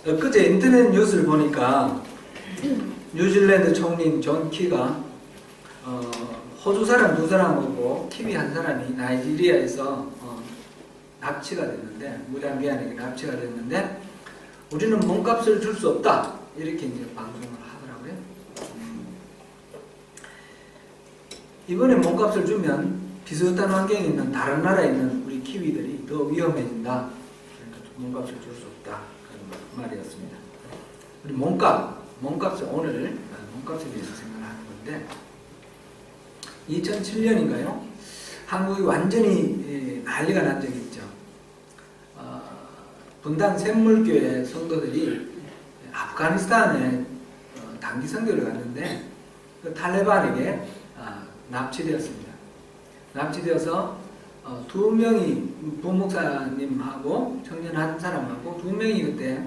엊그제 인터넷 뉴스를 보니까 뉴질랜드 총리인 존 키가 호주 사람 2사람하고 키위 1사람이 나이지리아에서 납치가 됐는데, 무장기한에게 납치가 됐는데, 우리는 몸값을 줄 수 없다, 이렇게 이제 방송을 하더라고요. 이번에 몸값을 주면 비슷한 환경에 있는 다른 나라에 있는 우리 키위들이 더 위험해진다. 그러니까 몸값을 줄 수 없다, 그런 말이었습니다. 우리 몸값을 오늘 몸값에 대해서 생각하는 건데, 2007년인가요? 한국이 완전히 난리가 난 적이 있죠. 분당 샘물교회 성도들이 아프가니스탄에 단기 선교를 갔는데 그 탈레반에게 납치되었습니다. 납치되어서 2명이 부목사님하고 청년 1사람하고 2명이 그때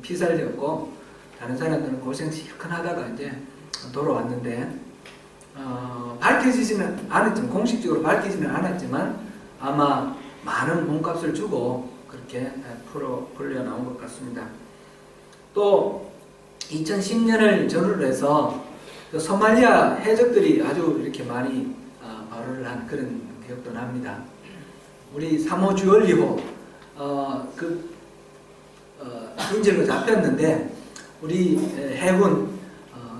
피살되었고, 다른 사람들은 고생 실컷 하다가 이제 돌아왔는데, 밝혀지지는 않았지만, 공식적으로 밝히지는 않았지만 아마 많은 몸값을 주고 그렇게 풀려 나온 것 같습니다. 또 2010년을 전후로 해서 소말리아 해적들이 아주 이렇게 많이 발언을 한 그런 기억도 납니다. 우리 3호 주얼리호 인질로 잡혔는데, 우리 해군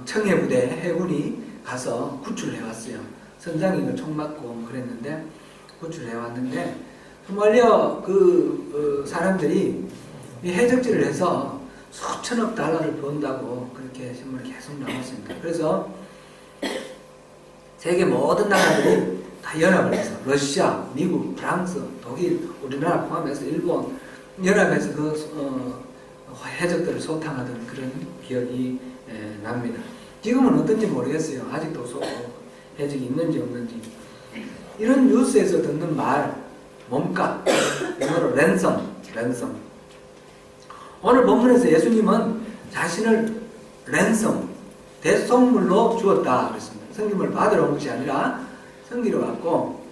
청해부대 해군이 가서 구출해 왔어요. 선장이 총 맞고 그랬는데 구출해 왔는데, 소말리아 사람들이 이 해적질을 해서 수천억 달러를 번다고 그렇게 신문이 계속 나왔습니다. 그래서 세계 모든 나라들이 다 연합을 해서, 러시아, 미국, 프랑스, 독일, 우리나라 포함해서 일본 연합해서 해적들을 소탕하던 그런 기억이 납니다. 지금은 어떤지 모르겠어요. 아직도 해적이 있는지 없는지. 이런 뉴스에서 듣는 말, 몸값, 영어로 랜섬. 오늘 본문에서 예수님은 자신을 랜섬, 대속물로 주었다 그랬습니다. 성김을 받으러 온 것이 아니라 성기로 왔고,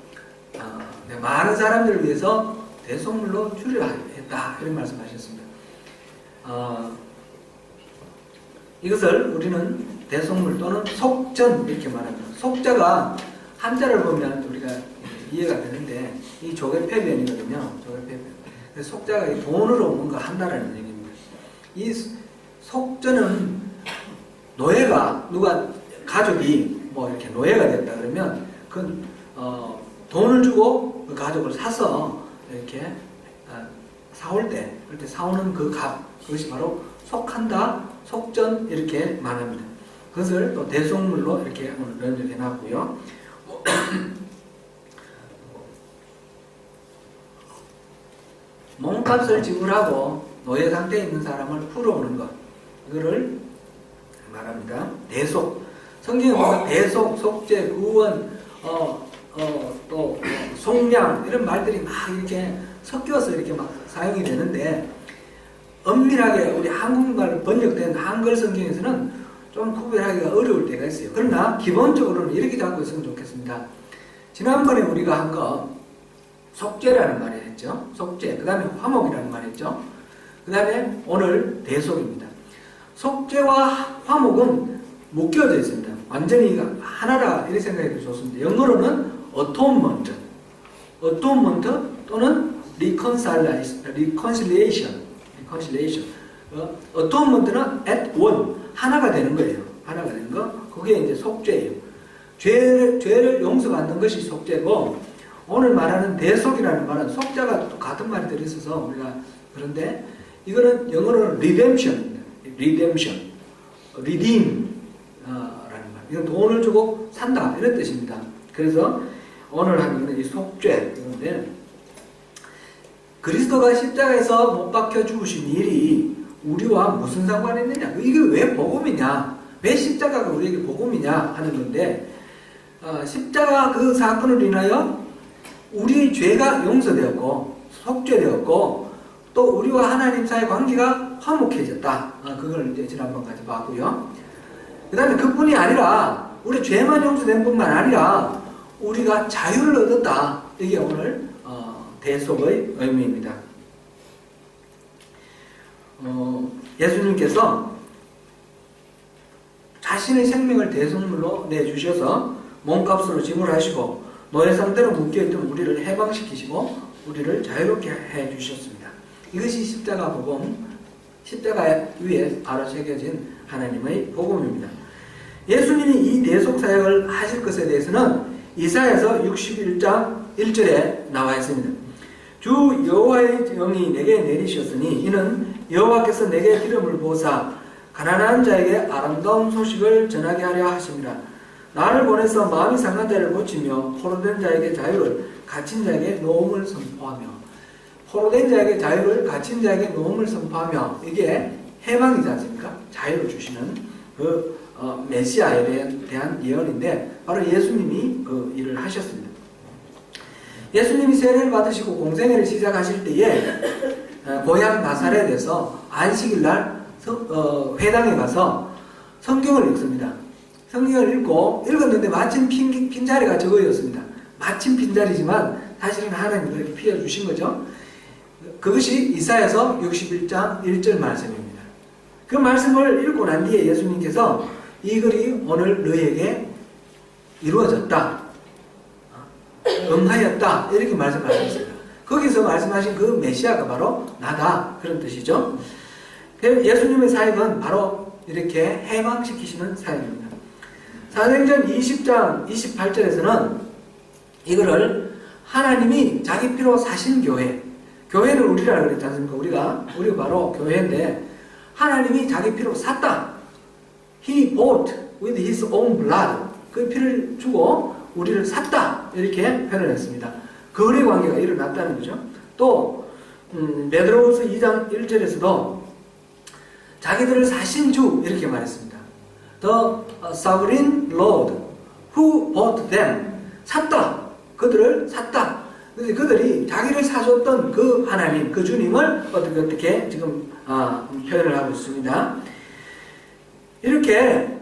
많은 사람들을 위해서 대속물로 주려 했다, 이런 말씀하셨습니다. 이것을 우리는 대속물 또는 속전, 이렇게 말합니다. 속자가 한자를 보면 우리가 이해가 되는데, 이 조개패변이거든요. 조개패변. 속자가 돈으로 뭔가 한다라는 얘기입니다. 이 속전은 노예가, 가족이 이렇게 노예가 됐다 그러면 돈을 주고 그 가족을 사서 이렇게 사올 때, 그렇게 사오는 그 값, 그것이 바로 속한다, 속전, 이렇게 말합니다. 그것을 또 대속물로 이렇게 오늘 변적해 놨고요. 몸값을 지불하고 노예 상태에 있는 사람을 풀어오는 것, 이거를 말합니다. 대속. 성경에 보면 대속, 속죄, 구원, 또 속량, 이런 말들이 막 이렇게 섞여서 이렇게 막 사용이 되는데, 엄밀하게 우리 한국말로 번역된 한글 성경에서는 좀 구별하기가 어려울 때가 있어요. 그러나 기본적으로는 이렇게 잡고 있으면 좋겠습니다. 지난번에 우리가 한 거 속죄라는 말을 했죠. 속죄. 그 다음에 화목이라는 말을 했죠. 그 다음에 오늘 대속입니다. 속죄와 화목은 묶여져 있습니다. 완전히 하나라, 이렇게 생각해도 좋습니다. 영어로는 atonement 또는 reconciliation. atonement는 at one, 하나가 되는 거예요. 하나가 되는 거. 그게 이제 속죄예요. 죄를 용서받는 것이 속죄고, 오늘 말하는 대속이라는 말은 속자가 또 같은 말이 들어있어서 우리가 그런데, 이거는 영어로는 redemption입니다. redeem 라는 말. 이건 돈을 주고 산다, 이런 뜻입니다. 그래서 오늘 하는 것은 이 속죄. 그런데 그리스도가 십자가에서 못 박혀 죽으신 일이 우리와 무슨 상관이 있느냐? 이게 왜 복음이냐? 왜 십자가가 우리에게 복음이냐? 하는 건데, 십자가 그 사건을 인하여 우리 죄가 용서되었고 속죄되었고, 또 우리와 하나님 사이의 관계가 화목해졌다. 그걸 이제 지난번까지 봤고요. 그 다음에 그뿐이 아니라 우리 죄만 용서된 뿐만 아니라 우리가 자유를 얻었다. 이게 오늘 대속의 의미입니다. 예수님께서 자신의 생명을 대속물로 내주셔서 몸값으로 지불하시고 노예 상태로 묶여있던 우리를 해방시키시고 우리를 자유롭게 해주셨습니다. 이것이 십자가 복음, 십자가 위에 바로 새겨진 하나님의 복음입니다. 예수님이 이 대속 사역을 하실 것에 대해서는 이사야서 61장 1절에 나와 있습니다. 주 여호와의 영이 내게 내리셨으니 이는 여호와께서 내게 기름을 부으사 가난한 자에게 아름다운 소식을 전하게 하려 하십니다. 나를 보내서 마음이 상한 자를 고치며 포로된 자에게 자유를, 갇힌 자에게 노음을 선포하며, 포로된 자에게 자유를, 갇힌 자에게 노음을 선포하며, 이게 해방이지 않습니까? 자유를 주시는 그 메시아에 대한 예언인데 바로 예수님이 그 일을 하셨습니다. 예수님이 세례를 받으시고 공생애를 시작하실 때에 고향 나사렛에서 안식일날 회당에 가서 성경을 읽습니다. 성경을 읽었는데 마침 빈자리가 저거였습니다. 마침 빈자리지만 사실은 하나님이 그렇게 피워주신 거죠. 그것이 이사야서 61장 1절 말씀입니다. 그 말씀을 읽고 난 뒤에 예수님께서 이 글이 오늘 너희에게 이루어졌다, 응하였다, 이렇게 말씀하셨습니다. 거기서 말씀하신 그 메시아가 바로 나다, 그런 뜻이죠. 예수님의 사역은 바로 이렇게 해방시키시는 사역입니다. 사도행전 20장 28절에서는 이거를 하나님이 자기 피로 사신 교회, 교회를 우리라 그랬지 않습니까? 우리가 바로 교회인데 하나님이 자기 피로 샀다. He bought with his own blood. 그 피를 주고 우리를 샀다, 이렇게 표현을 했습니다. 거래 관계가 일어났다는 거죠. 또 베드로후서 2장 1절에서도 자기들을 사신 주, 이렇게 말했습니다. The sovereign Lord who bought them. 샀다. 그들을 샀다. 근데 그들이 자기를 사줬던 그 하나님, 그 주님을 어떻게 지금 표현을 하고 있습니다. 이렇게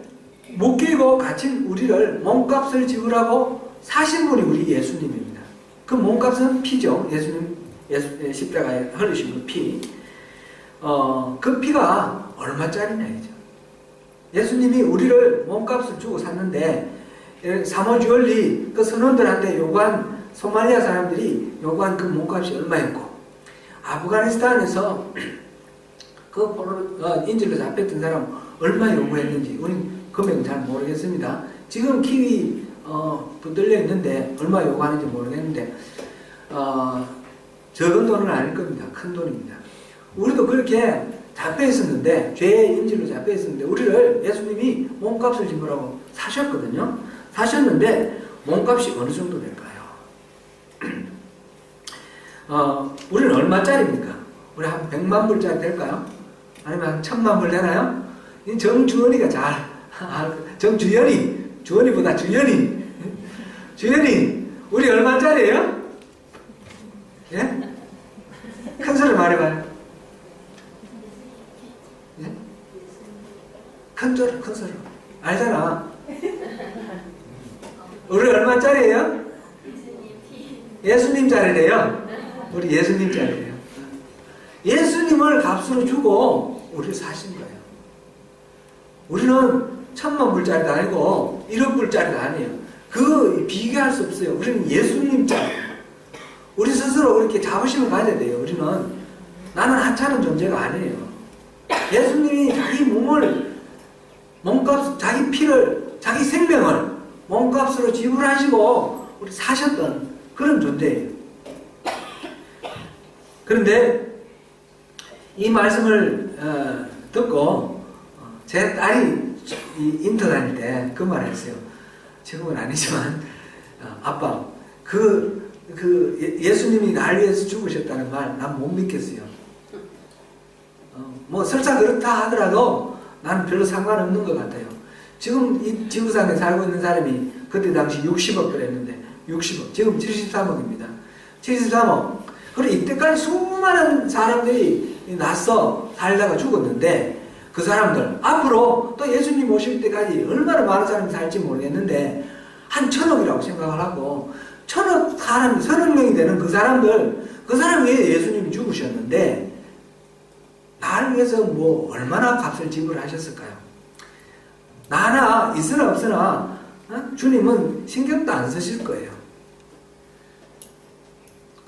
묶이고 갇힌 우리를 몸값을 지불하고 사신 분이 우리 예수님입니다. 그 몸값은 피죠. 예수님 십자가에 흘리신 그 피. 그 피가 얼마짜리냐 이죠. 예수님이 우리를 몸값을 주고 샀는데 사모주얼리 그 선원들한테 요구한, 소말리아 사람들이 요구한 그 몸값이 얼마였고, 아프가니스탄에서 그 인질로 잡혔던 사람 얼마 요구했는지 우리는 금액은 잘 모르겠습니다. 지금 키위 붙들려 있는데 얼마 요구하는지 모르겠는데 적은 돈은 아닐 겁니다. 큰 돈입니다. 우리도 그렇게 잡혀 있었는데, 죄의 인질로 잡혀 있었는데 우리를 예수님이 몸값을 지불하고 사셨거든요. 사셨는데 몸값이 어느 정도 될까요? 우리는 얼마짜리입니까? 우리 한 100만 불짜리 될까요? 아니면 한 1000만 불 되나요? 정주원이가 잘 정주연이, 주원이보다 주연이, 주연이, 우리 얼마짜리예요? 예? 큰 소리 말해봐요. 예? 큰 소리. 알잖아. 우리 얼마짜리예요? 예수님 짜리래요. 우리 예수님 짜리래요. 예수님을 값으로 주고 우리를 사신 거예요. 우리는 1000만 불짜리도 아니고 1억 불짜리도 아니에요. 그 비교할 수 없어요. 우리는 예수님 짜리예요. 우리 스스로 그렇게 자부심을 가져야 돼요. 우리는 나는 하찮은 존재가 아니에요. 예수님이 자기 몸을, 몸값, 자기 피를, 자기 생명을 몸값으로 지불하시고 우리 사셨던 그런 존재예요. 그런데 이 말씀을 듣고 제 딸이 인터 다닐 때 그 말을 했어요. 지금은 아니지만 아빠, 예수님이 날 위해서 죽으셨다는 말 난 못 믿겠어요. 뭐 설사 그렇다 하더라도 나는 별로 상관없는 것 같아요. 지금 이 지구상에 살고 있는 사람이 그때 당시 60억 그랬는데 60억, 지금 73억입니다. 73억. 그리고 이때까지 수많은 사람들이 났어 살다가 죽었는데 그 사람들 앞으로 또 예수님 오실 때까지 얼마나 많은 사람이 살지 모르겠는데 한 1000억이라고 생각을 하고 1000억 사람, 1000억 명이 되는 그 사람을 위해 예수님이 죽으셨는데 나를 나를 위해서 뭐 얼마나 값을 지불하셨을까요? 나나 있으나 없으나 주님은 신경도 안 쓰실 거예요.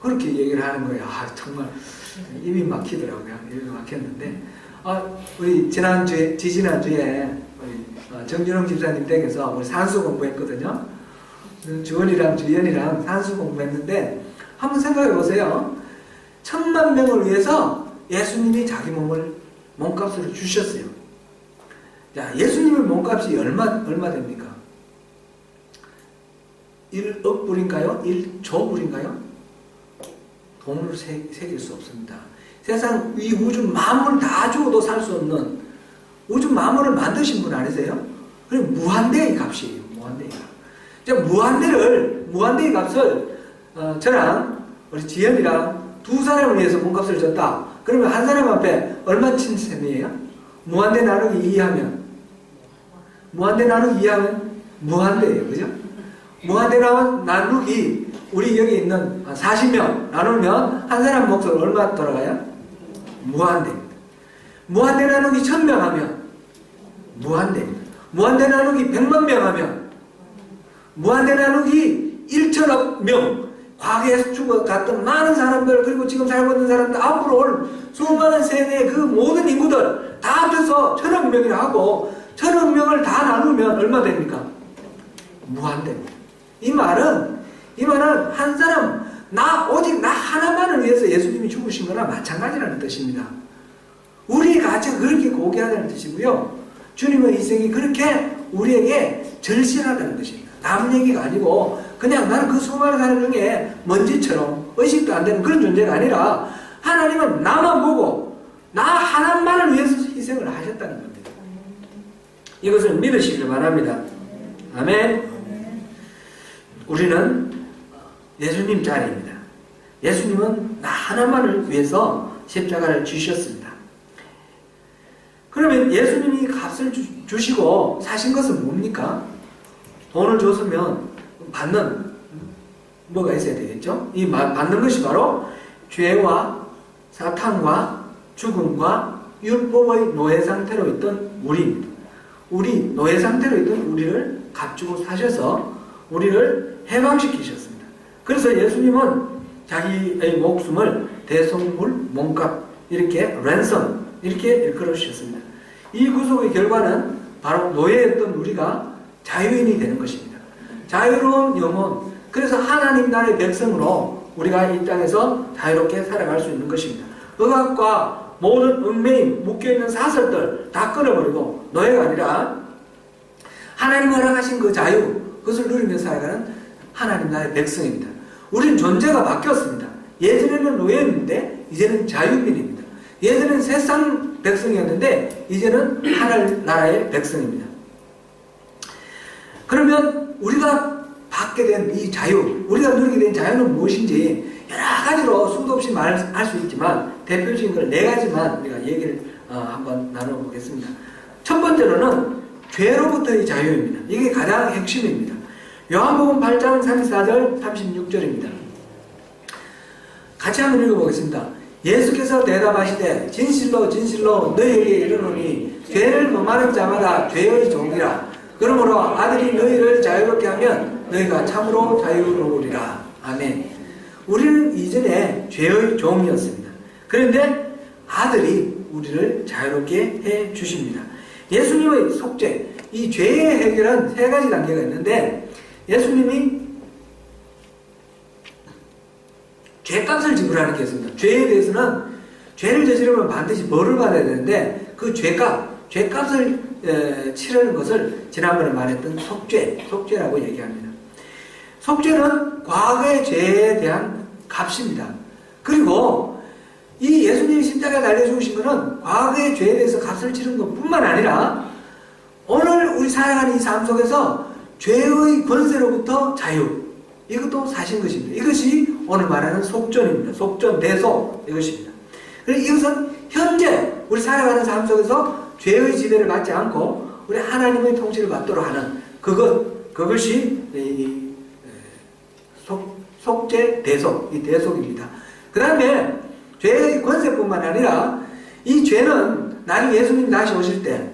그렇게 얘기를 하는 거예요. 정말 입이 막히더라고요. 입이 막혔는데 우리 지지난주에 우리 정준홍 집사님 댁에서 우리 산수 공부했거든요. 주원이랑 주연이랑 산수 공부했는데 한번 생각해 보세요. 10,000명을 위해서 예수님이 자기 몸값으로 주셨어요. 자, 예수님의 몸값이 얼마 됩니까? 1억 불인가요? 1조 불인가요? 돈으로 새길 수 없습니다. 세상 이 우주 만물 다 주어도 살 수 없는 우주 만물을 만드신 분 아니세요? 그리고 무한대의 값이에요. 무한대의 값. 무한대의 값을 저랑 우리 지연이랑 두 사람을 위해서 몸값을 줬다. 그러면 한 사람 앞에 얼마 친 셈이에요? 무한대 나누기 2하면 무한대예요. 그죠? 무한대 나누기 우리 여기 있는 40명 나누면 한 사람 몫은 얼마 돌아가요? 무한대입니다. 무한대 나누기 1000명 하면 무한대입니다. 무한대 나누기 100만 명 하면 무한대 나누기 1천억 명 과거에 죽어갔던 많은 사람들 그리고 지금 살고 있는 사람들 앞으로 올 수많은 세대의 그 모든 인구들 다 합쳐서 1000억 명이라 하고 1000억 명을 다 나누면 얼마 됩니까? 무한대입니다. 이 말은 한 사람 오직 나 하나만을 위해서 예수님이 죽으신 거나 마찬가지라는 뜻입니다. 우리의 가치가 그렇게 고귀하다는 뜻이고요. 주님의 희생이 그렇게 우리에게 절실하다는 뜻입니다. 남 얘기가 아니고 그냥 나는 그 수많은 사람 중에 먼지처럼 의식도 안 되는 그런 존재가 아니라 하나님은 나만 보고 나 하나만을 위해서 희생을 하셨다는 겁니다. 이것을 믿으시길 바랍니다. 아멘. 우리는 예수님 자리입니다. 예수님은 나 하나만을 위해서 십자가를 지셨습니다. 그러면 예수님이 값을 주시고 사신 것은 뭡니까? 돈을 줬으면 받는 뭐가 있어야 되겠죠? 이 받는 것이 바로 죄와 사탄과 죽음과 율법의 노예 상태로 있던 우리입니다. 우리 노예 상태로 있던 우리를 값주고 사셔서 우리를 해방시키셨습니다. 그래서 예수님은 자기의 목숨을 대속물 몸값 이렇게 랜섬 이렇게 일컬으셨습니다. 이 구속의 결과는 바로 노예였던 우리가 자유인이 되는 것입니다. 자유로운 영혼, 그래서 하나님 나라의 백성으로 우리가 이 땅에서 자유롭게 살아갈 수 있는 것입니다. 억압과 모든 얽매임, 묶여있는 사슬들 다 끊어버리고 노예가 아니라 하나님 허락하신 그 자유, 그것을 누리며 살아가는 하나님 나라의 백성입니다. 우리는 존재가 바뀌었습니다. 예전에는 노예였는데 이제는 자유민입니다. 예전에는 세상 백성이었는데 이제는 하나님 나라의 백성입니다. 그러면 우리가 받게 된 이 자유, 우리가 누리게 된 자유는 무엇인지 여러 가지로 수도 없이 말할 수 있지만 대표적인 걸 4가지만 우리가 얘기를 한번 나눠보겠습니다. 첫 번째로는 죄로부터의 자유입니다. 이게 가장 핵심입니다. 요한복음 8장 34절 36절입니다. 같이 한번 읽어보겠습니다. 예수께서 대답하시되 진실로 진실로 너희에게 이르노니 죄를 범하는 자마다 죄의 종이라. 그러므로 아들이 너희를 자유롭게 하면 너희가 참으로 자유로우리라. 아멘. 우리는 이전에 죄의 종이었습니다. 그런데 아들이 우리를 자유롭게 해 주십니다. 예수님의 속죄, 이 죄의 해결은 3가지 단계가 있는데 예수님이 죄값을 지불하는 게 있습니다. 죄에 대해서는 죄를 저지르면 반드시 벌을 받아야 되는데 그 죄값을 치르는 것을 지난번에 말했던 속죄라고 얘기합니다. 속죄는 과거의 죄에 대한 값입니다. 그리고 이 예수님이 십자가에 달려 죽으신 것은 과거의 죄에 대해서 값을 치르는 것뿐만 아니라 오늘 우리 살아가는 이 삶 속에서 죄의 권세로부터 자유, 이것도 사신 것입니다. 이것이 오늘 말하는 속전입니다. 속전, 대속 이것입니다. 그래서 이것은 현재 우리 살아가는 삶 속에서 죄의 지배를 받지 않고 우리 하나님의 통치를 받도록 하는 그것이 속죄, 대속, 이 대속입니다. 그 다음에 죄의 권세뿐만 아니라 이 죄는 나중에 예수님 다시 오실 때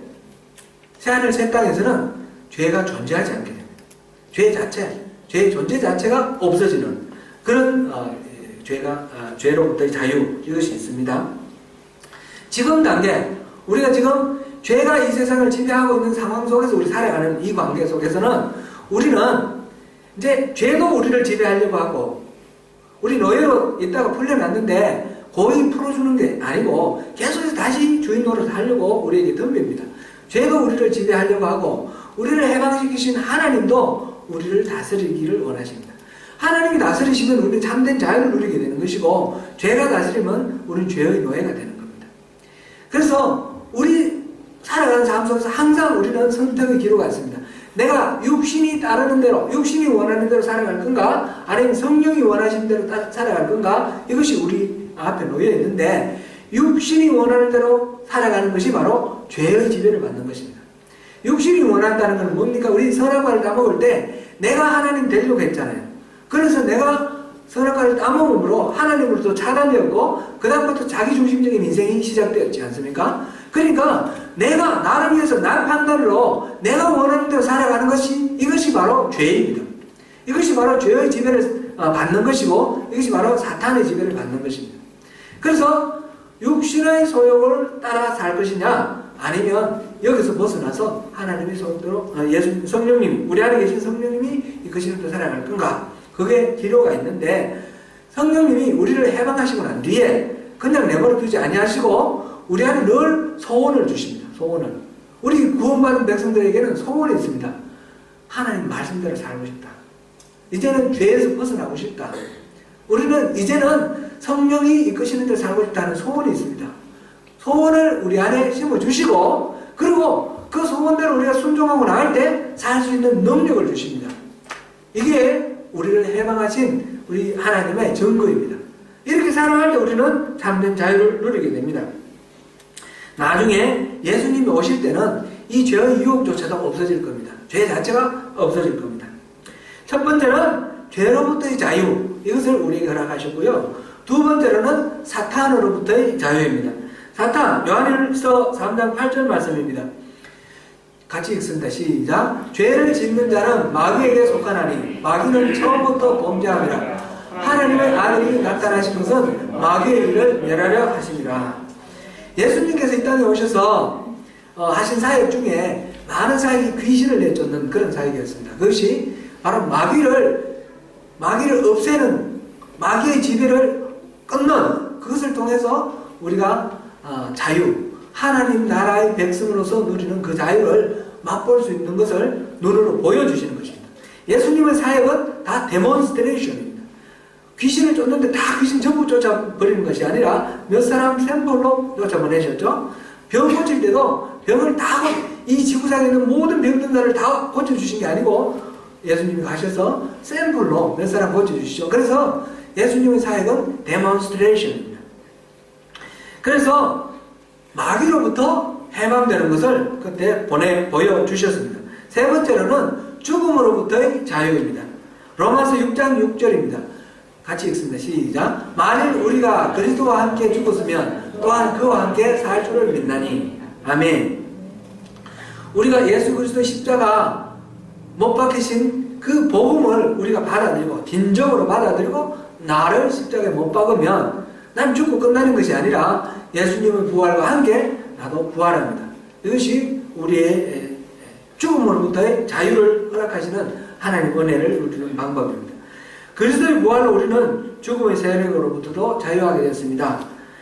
새하늘 새 땅에서는 죄가 존재하지 않게 됩니다. 죄 자체, 죄의 존재 자체가 없어지는 그런 죄로부터의 자유, 이것이 있습니다. 지금 단계, 우리가 지금 죄가 이 세상을 지배하고 있는 상황 속에서 우리 살아가는 이 관계 속에서는 우리는 이제 죄도 우리를 지배하려고 하고, 우리 노예로 있다가 풀려났는데 고이 풀어주는 게 아니고 계속해서 다시 주인 노릇을 하려고 우리에게 덤빕니다. 죄도 우리를 지배하려고 하고, 우리를 해방시키신 하나님도 우리를 다스리기를 원하십니다. 하나님이 다스리시면 우리는 참된 자유를 누리게 되는 것이고, 죄가 다스리면 우리는 죄의 노예가 되는 겁니다. 그래서 우리 살아가는 삶 속에서 항상 우리는 선택의 기로가 있습니다. 내가 육신이 따르는 대로, 육신이 원하는 대로 살아갈 건가, 아니면 성령이 원하시는 대로 살아갈 건가, 이것이 우리 앞에 놓여 있는데, 육신이 원하는 대로 살아가는 것이 바로 죄의 지배를 받는 것입니다. 육신이 원한다는 것은 뭡니까? 우리 선악과를 따먹을 때 내가 하나님 되려고 했잖아요. 그래서 내가 선악과를 따먹음으로 하나님으로부터 차단되었고, 그 다음부터 자기중심적인 인생이 시작되었지 않습니까? 그러니까 내가 나를 위해서 날 판단으로 내가 원하는 대로 살아가는 것이, 이것이 바로 죄입니다. 이것이 바로 죄의 지배를 받는 것이고, 이것이 바로 사탄의 지배를 받는 것입니다. 그래서 육신의 소욕을 따라 살 것이냐, 아니면 여기서 벗어나서 하나님의 소욕대로 예수 성령님, 우리 안에 계신 성령님이 이끄시는 대로 살아갈 건가, 그게 기로가 있는데, 성령님이 우리를 해방하시고 난 뒤에 그냥 내버려 두지 아니하시고 우리 안에 늘 소원을 주십니다. 소원을. 우리 구원받은 백성들에게는 소원이 있습니다. 하나님 말씀대로 살고 싶다. 이제는 죄에서 벗어나고 싶다. 우리는 이제는 성령이 이끄시는 대로 살고 싶다는 소원이 있습니다. 소원을 우리 안에 심어주시고, 그리고 그 소원대로 우리가 순종하고 나갈 때 살 수 있는 능력을 주십니다. 이게 우리를 해방하신 우리 하나님의 증거입니다. 이렇게 살아갈 때 우리는 참된 자유를 누리게 됩니다. 나중에 예수님이 오실 때는 이 죄의 유혹조차도 없어질 겁니다. 죄 자체가 없어질 겁니다. 첫 번째는 죄로부터의 자유, 이것을 우리에게 허락하셨고요. 두 번째로는 사탄으로부터의 자유입니다. 사탄, 요한일서 3장 8절 말씀입니다. 같이 읽습니다. 시작. 죄를 짓는 자는 마귀에게 속하나니 마귀는 처음부터 범죄함이라. 하나님의 아들이 나타나신 것은 마귀의 일을 멸하려 하심이라. 예수님께서 이 땅에 오셔서 하신 사역 중에 많은 사역이 귀신을 내쫓는 그런 사역이었습니다. 그것이 바로 마귀를 없애는, 마귀의 지배를 끊는, 그것을 통해서 우리가 자유, 하나님 나라의 백성으로서 누리는 그 자유를 맛볼 수 있는 것을 눈으로 보여주시는 것입니다. 예수님의 사역은 다 데몬스트레이션입니다. 귀신을 쫓는데 다 귀신 전부 쫓아버리는 것이 아니라 몇 사람 샘플로 쫓아보내셨죠. 병 고칠 때도 병을 다, 이 지구상에 있는 모든 병든자를 다 고쳐주신 게 아니고 예수님이 가셔서 샘플로 몇 사람 고쳐주시죠. 그래서 예수님의 사역은 데몬스트레이션입니다. 그래서 마귀로부터 해방되는 것을 그때 보여주셨습니다. 세 번째로는 죽음으로부터의 자유입니다. 로마서 6장 6절입니다. 같이 읽습니다. 시작. 만일 우리가 그리스도와 함께 죽었으면 또한 그와 함께 살 줄을 믿나니. 아멘. 우리가 예수 그리스도의 십자가 못 박히신 그 복음을 우리가 받아들이고 진정으로 받아들이고 나를 십자가에 못 박으면 난 죽고 끝나는 것이 아니라 예수님의 부활과 함께 나도 부활합니다. 이것이 우리의 죽음으로부터의 자유를 허락하시는 하나님의 은혜를 누리는 방법입니다. 그리스도의 부활로 우리는 죽음의 세력으로부터도 자유하게 됐습니다.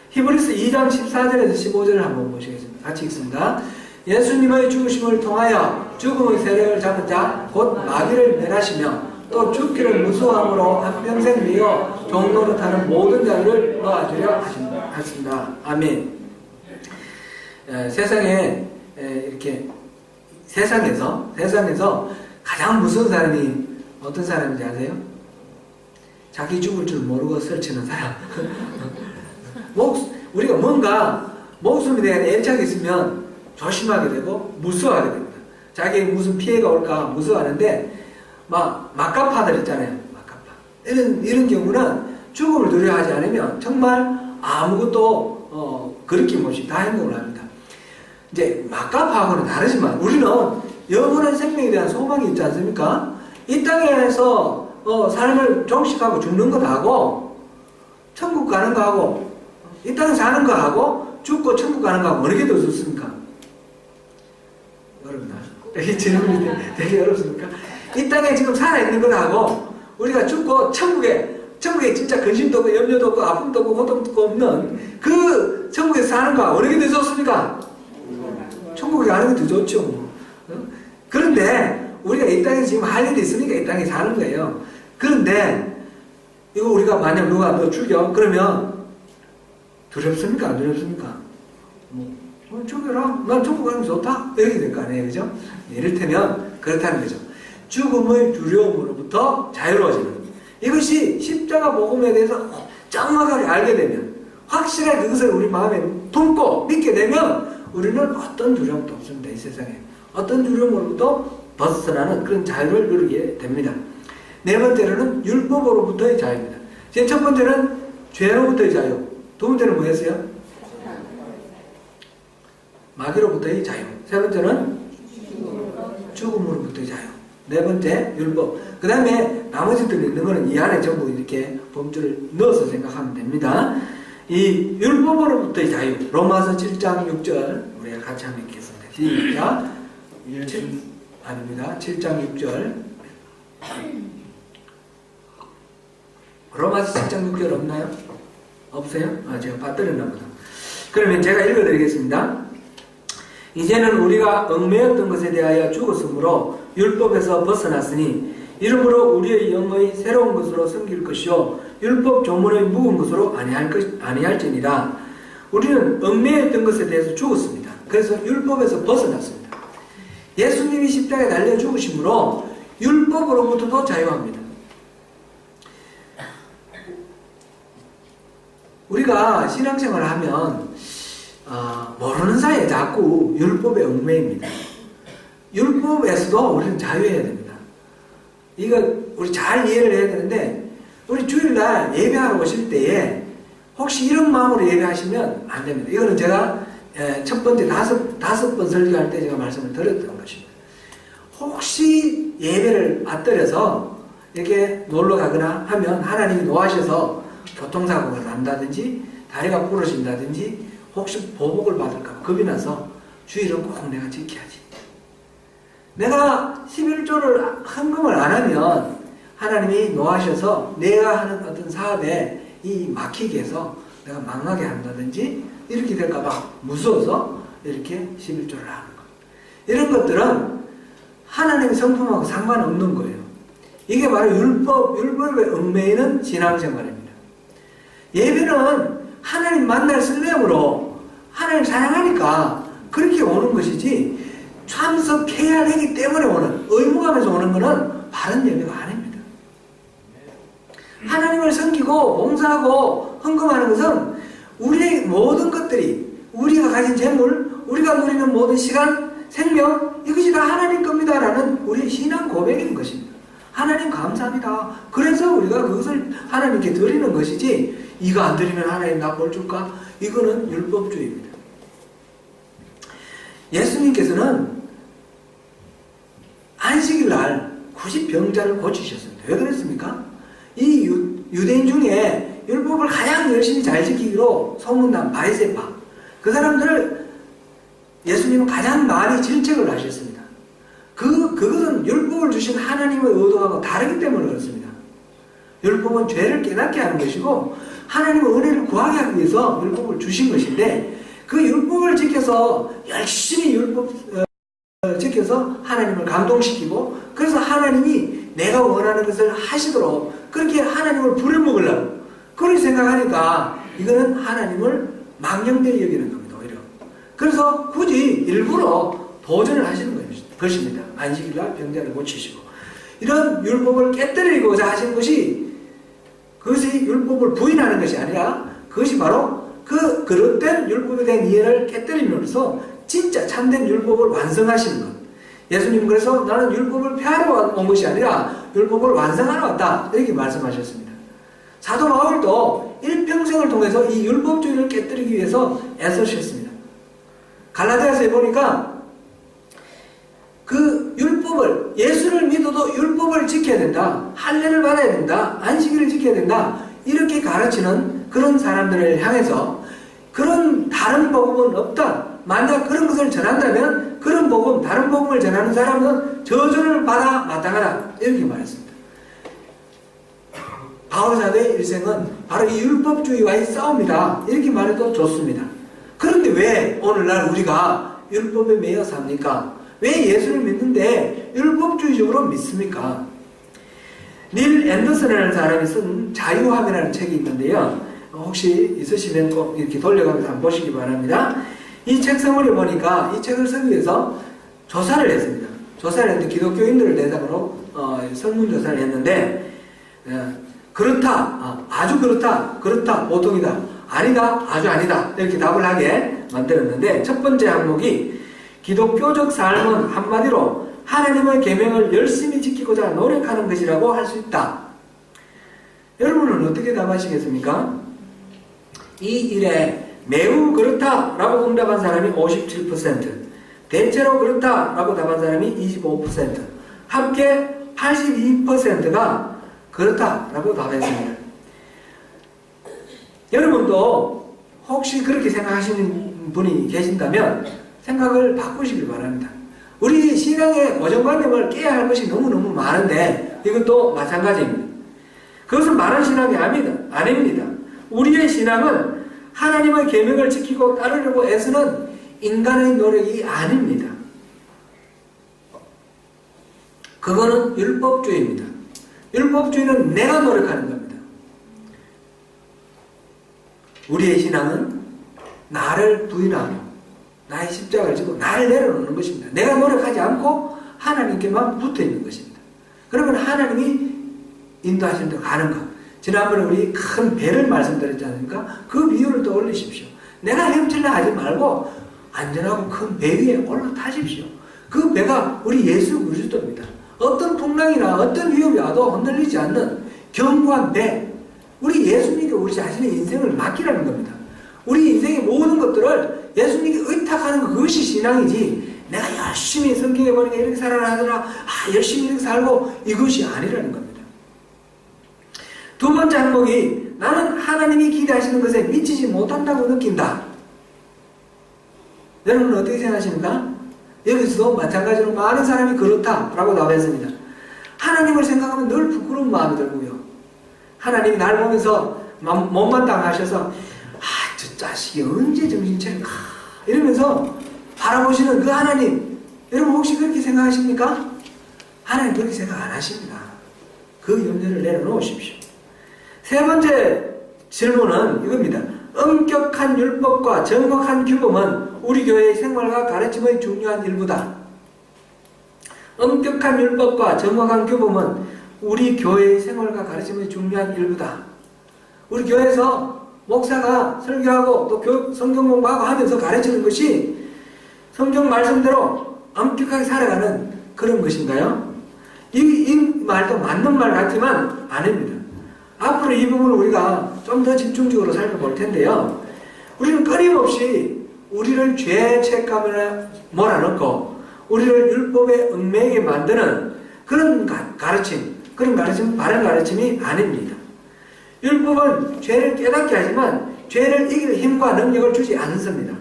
히브리서 2장 14절에서 15절을 한번 보시겠습니다. 같이 읽습니다. 예수님의 죽으심을 통하여 죽음의 세력을 잡은 자 곧 마귀를 멸하시며 또 죽기를 무수함으로 한평생 위어 종노릇하는 모든 자들을 놓아주려 하신다. 아멘. 세상에 이렇게 세상에서 가장 무서운 사람이 어떤 사람인지 아세요? 자기 죽을 줄 모르고 설치는 사람. 우리가 뭔가 목숨에 대한 애착이 있으면 조심하게 되고 무서워하게 됩니다. 자기에게 무슨 피해가 올까 무서워하는데 막가파들 있잖아요. 막가파. 이런 경우는 죽음을 두려워하지 않으면 정말 아무것도 그렇게 몹시 다 행동을 합니다. 이제 막가파하고는 다르지만 우리는 영원한 생명에 대한 소망이 있지 않습니까? 이 땅에서 삶을 종식하고 죽는 것하고 천국 가는 거하고 이 땅에 사는 거하고 죽고 천국 가는 거하고 어느 게 더 좋습니까? 어렵나? 이게 질문이 되게 어렵습니까? 이 땅에 지금 살아있는 것하고 우리가 죽고 천국에 진짜 근심도 없고 염려도 없고 아픔도 없고 고통도 없는 그 천국에서 사는 거하고 어느 게 더 좋습니까? 천국에 가는 게 더 좋죠. 그런데 우리가 이 땅에 지금 할 일이 있으니까 이 땅에 사는 거예요. 그런데 이거 우리가 만약 누가 너 죽여? 그러면 두렵습니까? 안 두렵습니까? 죽여라. 난 천국 가는 게 좋다. 이렇게 될 거 아니에요. 그죠? 이를테면 그렇다는 거죠. 죽음의 두려움으로부터 자유로워지는 이것이 십자가 복음에 대해서 정확하게 알게 되면 확실하게 그것을 우리 마음에 품고 믿게 되면 우리는 어떤 두려움도 없습니다. 이 세상에. 어떤 두려움으로부터 벗어나는 그런 자유를 누리게 됩니다. 네 번째로는 율법으로부터의 자유입니다. 첫 번째는 죄로부터의 자유. 두 번째는 뭐였어요? 마귀로부터의 자유. 세 번째는 죽음으로부터의 자유. 네 번째 율법. 그 다음에 나머지들 있는 거는 이 안에 전부 이렇게 범주를 넣어서 생각하면 됩니다. 이 율법으로부터의 자유. 로마서 7장 6절 우리가 같이 한번 읽겠습니다. 시작. 7장 6절. 로마서 7장 6절 없나요? 없어요? 제가 빠뜨렸나 보다. 그러면 제가 읽어드리겠습니다. 이제는 우리가 얽매였던 것에 대하여 죽었으므로 율법에서 벗어났으니 이러므로 우리의 영의 새로운 것으로 섬길 것이요 율법 조문의 묵은 것으로 아니할지니라. 우리는 얽매였던 것에 대해서 죽었습니다. 그래서 율법에서 벗어났습니다. 예수님이 십자가에 달려 죽으심으로 율법으로부터도 자유합니다. 우리가 신앙생활을 하면 모르는 사이에 자꾸 율법에 얽매입니다. 율법에서도 우리는 자유해야 됩니다. 이거 우리 잘 이해를 해야 되는데 우리 주일날 예배하러 오실 때에 혹시 이런 마음으로 예배하시면 안 됩니다. 이거는 제가 첫 번째 다섯 번 설교할 때 제가 말씀을 드렸던 것입니다. 혹시 예배를 맞들여서 이렇게 놀러 가거나 하면 하나님이 노하셔서 교통사고가 난다든지 다리가 부러진다든지 혹시 보복을 받을까 겁이 나서 주일은 꼭 내가 지켜야지. 내가 11조를 헌금을 안 하면 하나님이 노하셔서 내가 하는 어떤 사업에 이 막히게 해서 내가 망하게 한다든지 이렇게 될까봐 무서워서 이렇게 11조를 하는 것. 이런 것들은 하나님의 성품하고 상관없는 거예요. 이게 바로 율법에 얽매이는 신앙생활입니다. 예배는 하나님 만날 설렘으로 하나님 사랑하니까 그렇게 오는 것이지 참석해야 되기 때문에 오는 의무감에서 오는 것은 바른 예배가 아닙니다. 하나님을 섬기고 봉사하고 헌금하는 것은 우리의 모든 것들이 우리가 가진 재물, 우리가 누리는 모든 시간, 생명 이것이 다 하나님 겁니다라는 우리의 신앙 고백인 것입니다. 하나님 감사합니다. 그래서 우리가 그것을 하나님께 드리는 것이지 이거 안 드리면 하나님 나 뭘 줄까? 이거는 율법주의입니다. 예수님께서는 안식일날 굳이 병자를 고치셨습니다. 왜 그랬습니까? 이 유대인 중에 율법을 가장 열심히 잘 지키기로 소문난 바리새파 그 사람들을 예수님은 가장 많이 질책을 하셨습니다. 그것은 율법을 주신 하나님의 의도하고 다르기 때문에 그렇습니다. 율법은 죄를 깨닫게 하는 것이고 하나님의 은혜를 구하게 하기 위해서 율법을 주신 것인데 그 율법을 지켜서 열심히 지켜서 하나님을 감동시키고 그래서 하나님이 내가 원하는 것을 하시도록 그렇게 하나님을 부려먹으려고 그렇게 생각하니까 이거는 하나님을 망령되이 여기는 겁니다. 오히려. 그래서 굳이 일부러 도전을 하시는 것입니다. 안식일날 병자를 고치시고 이런 율법을 깨뜨리고자 하신 것이 그것이 율법을 부인하는 것이 아니라 그것이 바로 그 그릇된 율법에 대한 이해를 깨뜨리면서 진짜 참된 율법을 완성하시는 것. 예수님은 그래서 나는 율법을 폐하러 온 것이 아니라 율법을 완성하러 왔다 이렇게 말씀하셨습니다. 사도 바울도 일평생을 통해서 이 율법주의를 깨뜨리기 위해서 애쓰셨습니다. 갈라디아서에 보니까 그 율법을, 예수를 믿어도 율법을 지켜야 된다, 할례를 받아야 된다, 안식일을 지켜야 된다, 이렇게 가르치는 그런 사람들을 향해서 그런 다른 복음은 없다, 만약 그런 것을 전한다면 그런 복음, 다른 복음을 전하는 사람은 저주를 받아 마땅하다, 이렇게 말했습니다. 바울 사도의 일생은 바로 이 율법주의와의 싸움이다, 이렇게 말해도 좋습니다. 그런데 왜 오늘날 우리가 율법에 매여 삽니까? 왜 예수를 믿는데 율법주의적으로 믿습니까? 닐 앤더슨이라는 사람이 쓴 자유함이라는 책이 있는데요, 혹시 있으시면 꼭 이렇게 돌려가면서 한번 보시기 바랍니다. 이 책 서문에 보니까 이 책을 쓰기 위해서 조사를 했습니다. 조사를 했는데 기독교인들을 대상으로 설문조사를 했는데, 그렇다, 아주 그렇다, 그렇다, 보통이다, 아니다, 아주 아니다, 이렇게 답을 하게 만들었는데, 첫 번째 항목이 기독교적 삶은 한마디로 하나님의 계명을 열심히 지키고자 노력하는 것이라고 할 수 있다. 여러분은 어떻게 답하시겠습니까? 이 일에 매우 그렇다라고 응답한 사람이 57%, 대체로 그렇다라고 답한 사람이 25%, 합계 82%가 그렇다라고 답했습니다. 여러분도 혹시 그렇게 생각하시는 분이 계신다면 생각을 바꾸시길 바랍니다. 우리 신앙의 고정관념을 깨야 할 것이 너무너무 많은데 이것도 마찬가지입니다. 그것은 많은 신앙이 아닙니다. 우리의 신앙은 하나님의 계명을 지키고 따르려고 애쓰는 인간의 노력이 아닙니다. 그거는 율법주의입니다. 율법주의는 내가 노력하는 겁니다. 우리의 신앙은 나를 부인하고 나의 십자가를 지고 나를 내려놓는 것입니다. 내가 노력하지 않고 하나님께만 붙어있는 것입니다. 그러면 하나님이 인도하시는 데 가는 것. 지난번에 우리 큰 배를 말씀드렸지 않습니까? 그 비유를 떠올리십시오. 내가 헤엄칠라 하지 말고 안전하고 큰 배 위에 올라타십시오. 그 배가 우리 예수 그리스도입니다. 어떤 풍랑이나 어떤 위협이 와도 흔들리지 않는 견고한 배. 우리 예수님께 우리 자신의 인생을 맡기라는 겁니다. 우리 인생의 모든 것들을 예수님께 의탁하는 것, 그것이 신앙이지, 내가 열심히 성경에 보니까 이렇게 살아라 하더라, 열심히 이렇게 살고, 이것이 아니라는 겁니다. 두 번째 항목이 나는 하나님이 기대하시는 것에 미치지 못한다고 느낀다. 여러분은 어떻게 생각하십니까? 여기서도 마찬가지로 많은 사람이 그렇다라고 답했습니다. 하나님을 생각하면 늘 부끄러운 마음이 들고요. 하나님이 날 보면서 못마땅하셔서 저 자식이 언제 정신 차릴까 이러면서 바라보시는 그 하나님, 여러분 혹시 그렇게 생각하십니까? 하나님 그렇게 생각 안 하십니다. 그 염려를 내려놓으십시오. 세 번째 질문은 이겁니다. 엄격한 율법과 정확한 규범은 우리 교회의 생활과 가르침의 중요한 일부다. 엄격한 율법과 정확한 규범은 우리 교회의 생활과 가르침의 중요한 일부다. 우리 교회에서 목사가 설교하고 또 성경 공부하고 하면서 가르치는 것이 성경 말씀대로 엄격하게 살아가는 그런 것인가요? 이 말도 맞는 말 같지만 아닙니다. 앞으로 이 부분을 우리가 좀 더 집중적으로 살펴볼 텐데요. 우리는 끊임없이 우리를 죄의 책감에 몰아넣고 우리를 율법에 얽매이게 만드는 그런 가르침, 그런 가르침은 바른 가르침이 아닙니다. 율법은 죄를 깨닫게 하지만 죄를 이길 힘과 능력을 주지 않습니다.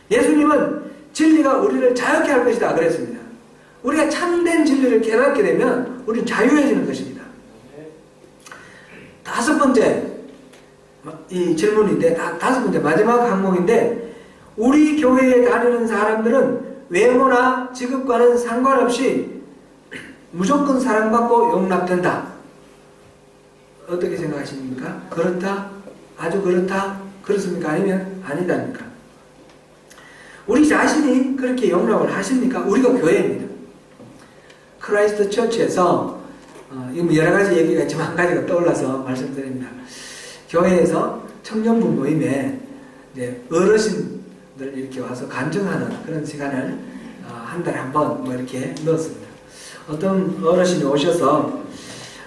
예수님은 진리가 우리를 자유케 할 것이다 그랬습니다. 우리가 참된 진리를 깨닫게 되면 우리는 자유해지는 것입니다. 다섯 번째 이 질문인데, 다섯 번째 마지막 항목인데, 우리 교회에 다니는 사람들은 외모나 직업과는 상관없이 무조건 사랑받고 용납된다. 어떻게 생각하십니까? 그렇다? 아주 그렇다? 그렇습니까? 아니면 아니다입니까? 우리 자신이 그렇게 용납을 하십니까? 우리가 교회입니다. 크라이스트 처치에서 여러 가지 얘기가 있지만 한 가지가 떠올라서 말씀드립니다. 교회에서 청년부 모임에 어르신들 이렇게 와서 간증하는 그런 시간을 한 달에 한 번 뭐 이렇게 넣었습니다. 어떤 어르신이 오셔서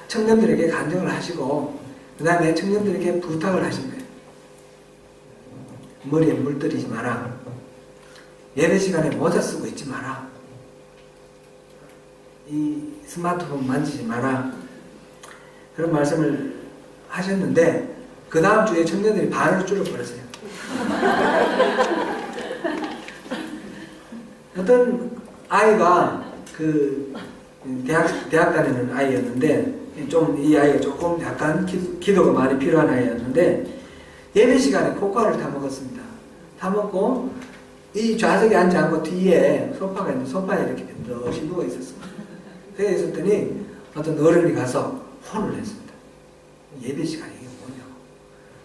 청년들에게 간증을 하시고 그 다음에 청년들에게 부탁을 하신 거예요. 머리에 물들이지 마라. 예배 시간에 모자 쓰고 있지 마라. 이 스마트폰 만지지 마라. 그런 말씀을 하셨는데 그 다음 주에 청년들이 반으로 줄어버렸어요. 어떤 아이가 그 대학 다니는 아이였는데 좀 이 아이가 조금 약간 기도가 많이 필요한 아이였는데 예배 시간에 코코아를 다 먹었습니다. 다 먹고 이 좌석에 앉지 않고 뒤에 소파가 있는 소파에 이렇게 빈듯이 누워 있었습니다. 그래 있었더니 어떤 어른이 가서 혼을 냈습니다. 예배 시간이 이게 뭐냐고.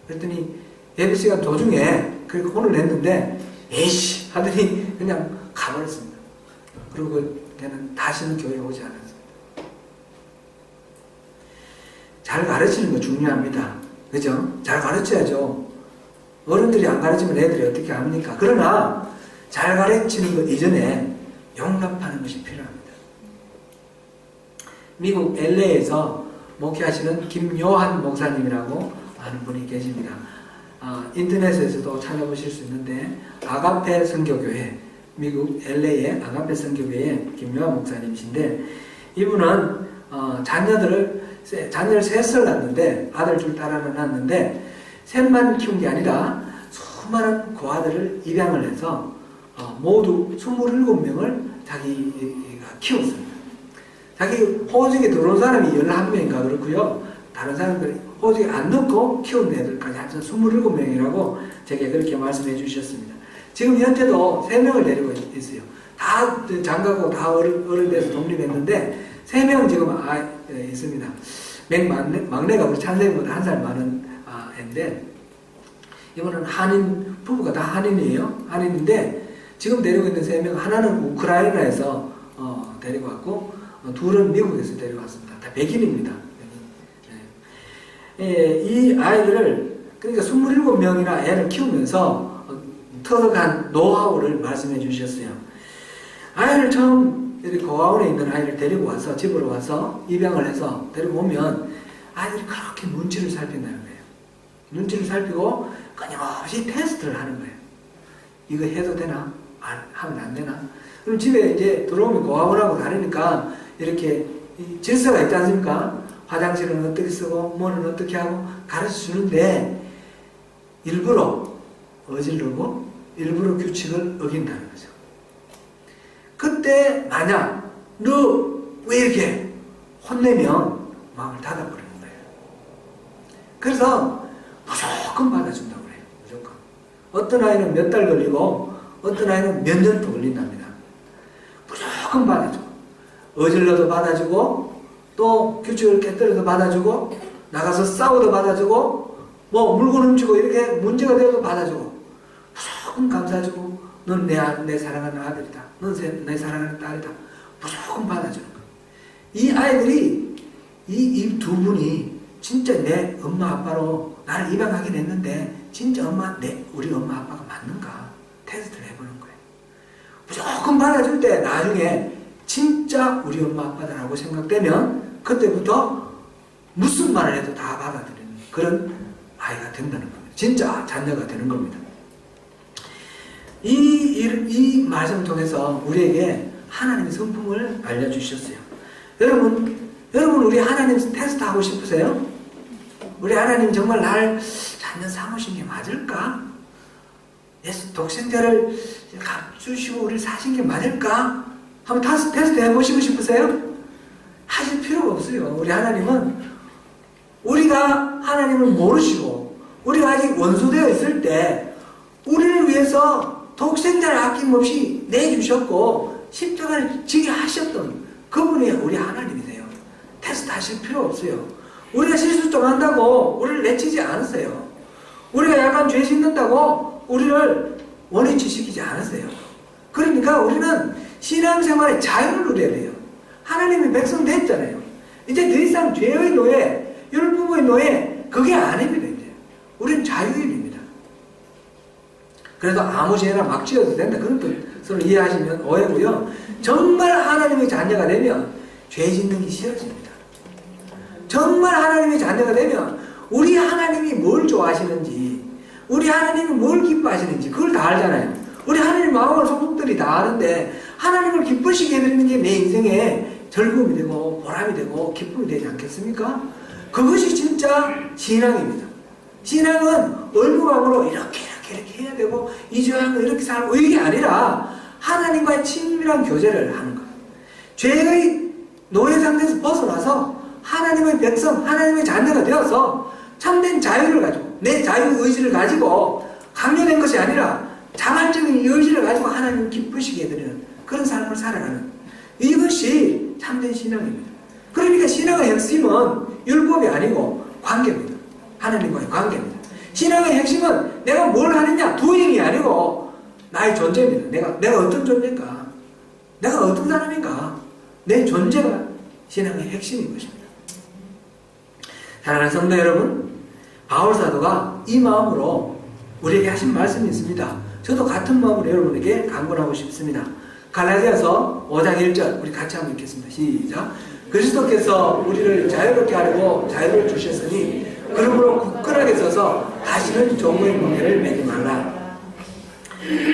그랬더니 예배 시간 도중에 그렇게 혼을 냈는데 에이씨 하더니 그냥 가버렸습니다. 그리고 걔는 다시는 교회에 오지 않았습니다. 잘 가르치는 거 중요합니다. 그죠? 잘 가르쳐야죠. 어른들이 안 가르치면 애들이 어떻게 합니까? 그러나 잘 가르치는 것 이전에 용납하는 것이 필요합니다. 미국 LA에서 목회하시는 김요한 목사님이라고 하는 분이 계십니다. 인터넷에서도 찾아보실 수 있는데 아가페 선교교회, 미국 LA의 아가페 선교교회 김요한 목사님이신데 이분은 자녀를 셋을 낳았는데 아들 둘 딸 하나 낳았는데 셋만 키운 게 아니라 수많은 고아들을 입양을 해서 모두 27명을 자기가 키웠습니다. 자기 호적에 들어온 사람이 11명인가 그렇고요. 다른 사람들이 호적에 안 넣고 키운 애들까지 합쳐 27명이라고 제게 그렇게 말씀해 주셨습니다. 지금 현재도 3명을 데리고 있어요. 다 장가고 다 어른 돼서 독립했는데 3명 지금 있습니다. 막내가 우리 찬생보다 1살 많은 애인데 이거는 한인 부부가 다 한인이에요. 한인인데 지금 데리고 있는 3명 하나는 우크라이나에서 데리고 왔고 둘은 미국에서 데리고 왔습니다. 다 백인입니다. 이 아이들을 그러니까 27명이나 애를 키우면서 터득한 노하우를 말씀해 주셨어요. 아이를 처음 고아원에 있는 아이를 데리고 와서 집으로 와서 입양을 해서 데리고 오면 아이들이 그렇게 눈치를 살핀다는 거예요. 눈치를 살피고 끊임없이 테스트를 하는 거예요. 이거 해도 되나? 하면 안 되나? 그럼 집에 이제 들어오면 고아원하고 다르니까 이렇게 질서가 있지 않습니까? 화장실은 어떻게 쓰고 뭐는 어떻게 하고 가르쳐 주는데 일부러 어질르고 일부러 규칙을 어긴다는 거죠. 그때 만약 너 왜 이렇게 혼내면 마음을 닫아버리는 거예요. 그래서 무조건 받아준다고 그래요. 무조건. 어떤 아이는 몇 달 걸리고 어떤 아이는 몇 년도 걸린답니다. 무조건 받아줘. 어질러도 받아주고 또 규칙을 깨뜨려도 받아주고 나가서 싸워도 받아주고 뭐 물건 훔치고 이렇게 문제가 되어도 받아주고 무조건 감사주고 넌 내 사랑하는 아들이다. 넌 내 사랑하는 딸이다. 무조건 받아주는 거예요. 이 아이들이 이 두 분이 진짜 내 엄마 아빠로 나를 입양하긴 했는데 진짜 우리 엄마 아빠가 맞는가 테스트를 해보는 거예요. 무조건 받아줄 때 나중에 진짜 우리 엄마 아빠다라고 생각되면 그때부터 무슨 말을 해도 다 받아들이는 그런 아이가 된다는 겁니다. 진짜 자녀가 되는 겁니다. 이 말씀을 통해서 우리에게 하나님의 성품을 알려주셨어요. 여러분 우리 하나님 테스트 하고 싶으세요? 우리 하나님 정말 날 자녀 삼으신 게 맞을까? 예수 독생자를 값주시고 우리를 사신 게 맞을까? 한번 테스트 해보시고 싶으세요? 하실 필요가 없어요. 우리 하나님은 우리가 하나님을 모르시고 우리가 아직 원수되어 있을 때 우리를 위해서 독생자를 아낌없이 내주셨고 십자가를 지게 하셨던 그분이 우리 하나님이세요. 테스트 하실 필요 없어요. 우리가 실수 좀 한다고 우리를 내치지 않으세요. 우리가 약간 죄 짓는다고 우리를 원위치 시키지 않으세요. 그러니까 우리는 신앙생활의 자유를 누려야 돼요. 하나님이 백성 됐잖아요. 이제 더 이상 죄의 노예, 율법의 노예 그게 아닙니다. 이제 우리는 자유인입니다. 그래서 아무 죄나 막 지어도 된다. 그런 뜻을 이해하시면 오해고요. 정말 하나님의 자녀가 되면 죄 짓는 게 싫어집니다. 정말 하나님의 자녀가 되면 우리 하나님이 뭘 좋아하시는지, 우리 하나님이 뭘 기뻐하시는지 그걸 다 알잖아요. 우리 하나님 마음을 속속들이 다 아는데 하나님을 기쁘시게 해드리는 게 내 인생의 즐거움이 되고 보람이 되고 기쁨이 되지 않겠습니까? 그것이 진짜 신앙입니다. 신앙은 얼무감으로 이렇게 해야 되고 이 조항은 이렇게 살고 이게 아니라 하나님과의 친밀한 교제를 하는 거예요. 죄의 노예 상태에서 벗어나서 하나님의 백성, 하나님의 자녀가 되어서 참된 자유를 가지고 내 자유의지를 가지고 강요된 것이 아니라 자발적인 의지를 가지고 하나님을 기쁘시게 해드리는 그런 삶을 살아가는 이것이 참된 신앙입니다. 그러니까 신앙의 핵심은 율법이 아니고 관계입니다. 하나님과의 관계입니다. 신앙의 핵심은 내가 뭘 하느냐 도잉이 아니고 나의 존재입니다. 내가 어떤 존재인가, 내가 어떤 사람인가, 내 존재가 신앙의 핵심인 것입니다. 사랑하는 성도 여러분, 바울 사도가 이 마음으로 우리에게 하신 말씀이 있습니다. 저도 같은 마음으로 여러분에게 강권하고 싶습니다. 갈라디아서 5장 1절 우리 같이 한번 읽겠습니다. 시작. 그리스도께서 우리를 자유롭게 하려고 자유를 주셨으니 그러므로 굳건하게 서서 다시는 종의 멍에를 매지 말라.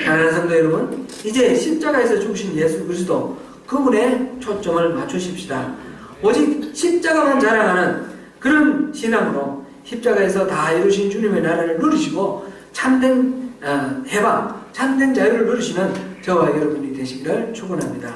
사랑하는 성도 여러분, 이제 십자가에서 죽으신 예수 그리스도 그분의 초점을 맞추십시다. 오직 십자가만 자랑하는 그런 신앙으로 십자가에서 다 이루신 주님의 나라를 누리시고 참된 해방, 참된 자유를 누리시는 저와 여러분이 되시기를 축원합니다.